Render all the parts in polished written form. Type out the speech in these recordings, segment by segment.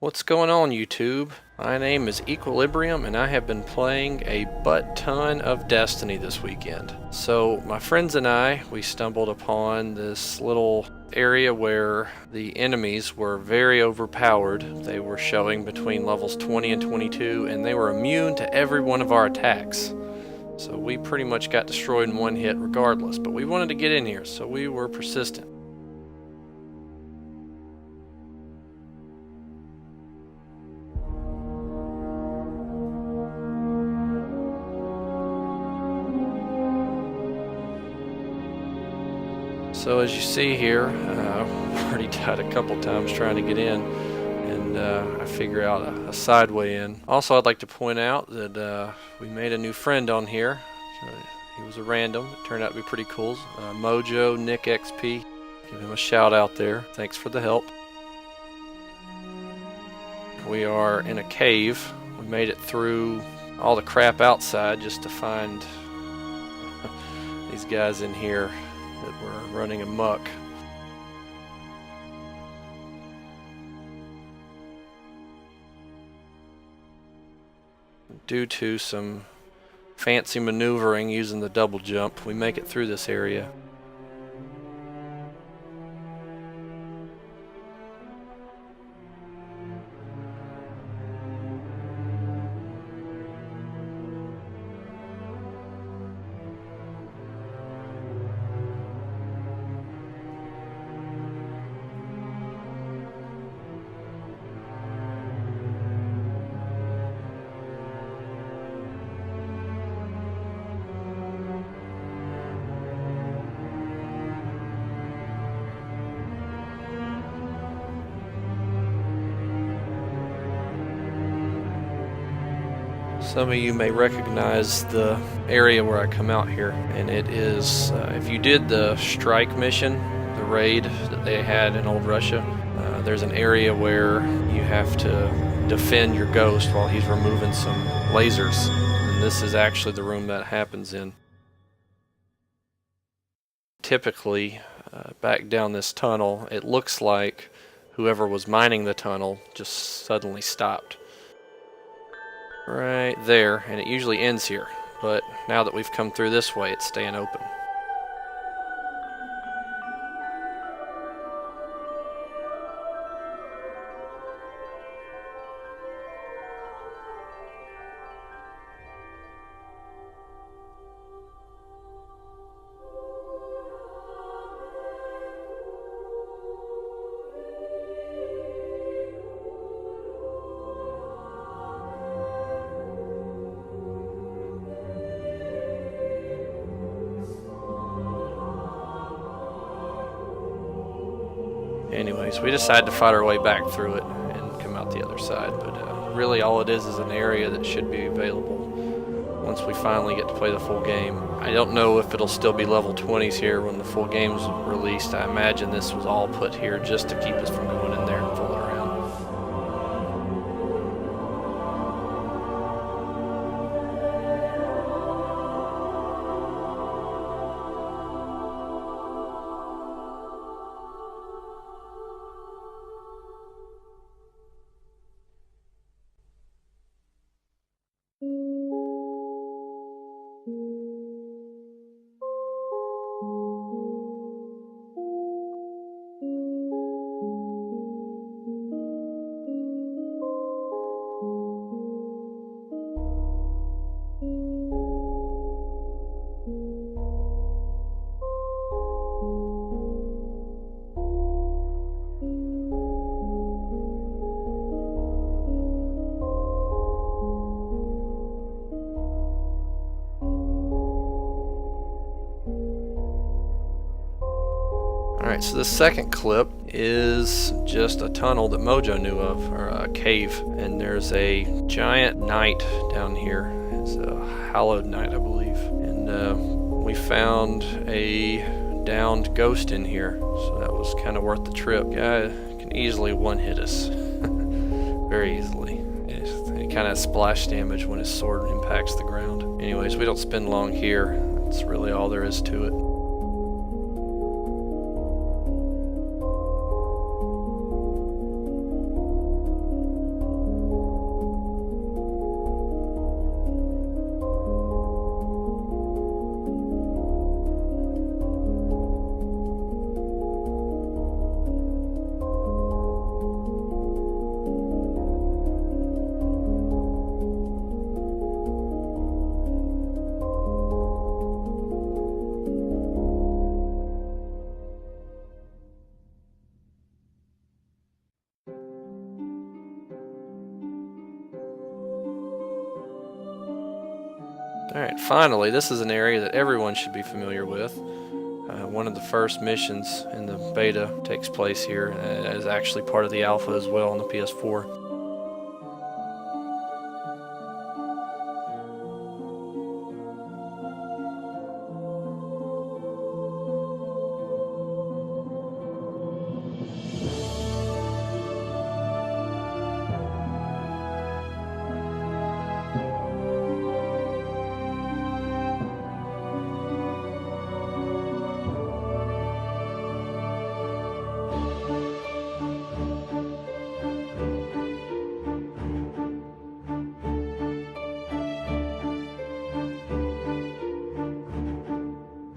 What's going on, YouTube? My name is Equilibrium and I have been playing a butt-ton of Destiny this weekend. So my friends and I, we stumbled upon this little area where the enemies were very overpowered. They were showing between levels 20 and 22 and they were immune to every one of our attacks. So we pretty much got destroyed in one hit regardless, but we wanted to get in here, so we were persistent. So as you see here, I've already died a couple times trying to get in, and I figure out a side way in. Also, I'd like to point out that we made a new friend on here. He was a random. It turned out to be pretty cool. MojoNickXP. Give him a shout out there. Thanks for the help. We are in a cave. We made it through all the crap outside just to find these guys in here that were running amok. Due to some fancy maneuvering using the double jump, we make it through this area. Some of you may recognize the area where I come out here, and it is, if you did the strike mission, the raid that they had in old Russia, there's an area where you have to defend your ghost while he's removing some lasers, and this is actually the room that happens in. Typically, back down this tunnel, it looks like whoever was mining the tunnel just suddenly stopped. Right there, and it usually ends here, but now that we've come through this way, it's staying open. Anyways, we decided to fight our way back through it and come out the other side, but really all it is an area that should be available once we finally get to play the full game. I don't know if it'll still be level 20s here when the full game's released. I imagine this was all put here just to keep us from going in there and fooling around. Alright, so the second clip is just a tunnel that Mojo knew of, or a cave, and there's a giant knight down here. It's a hallowed knight, I believe, and we found a downed ghost in here, so that was kind of worth the trip. Guy can easily one-hit us, very easily. He kind of splash damage when his sword impacts the ground. Anyways, we don't spend long here. That's really all there is to it. Alright, finally, this is an area that everyone should be familiar with. One of the first missions in the beta takes place here, and is actually part of the alpha as well on the PS4.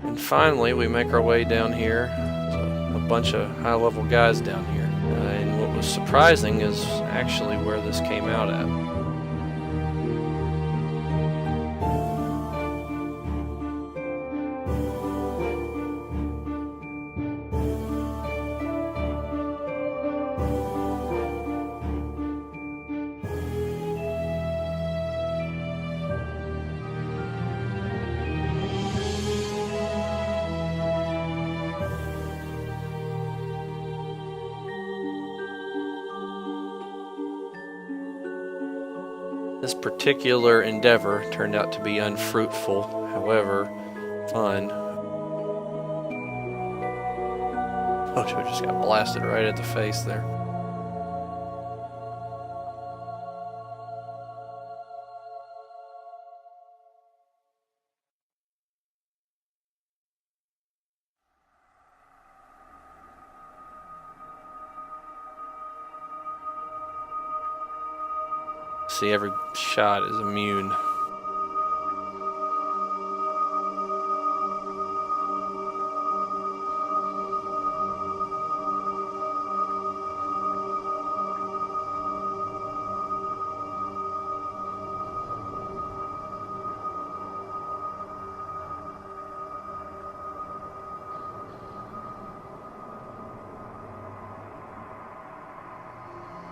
And finally, we make our way down here. There's a bunch of high-level guys down here. And what was surprising is actually where this came out at. This particular endeavor turned out to be unfruitful, however, fun. Mojo just got blasted right at the face there. See, every shot is immune.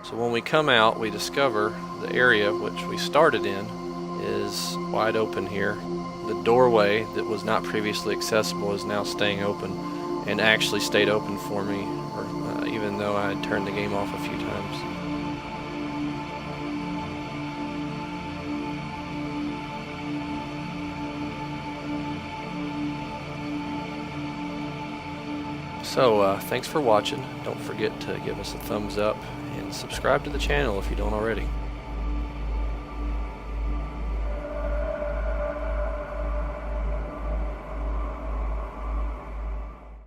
So when we come out, we discover the area which we started in is wide open here. The doorway that was not previously accessible is now staying open, and actually stayed open for me, even though I had turned the game off a few times. So, thanks for watching. Don't forget to give us a thumbs up and subscribe to the channel if you don't already.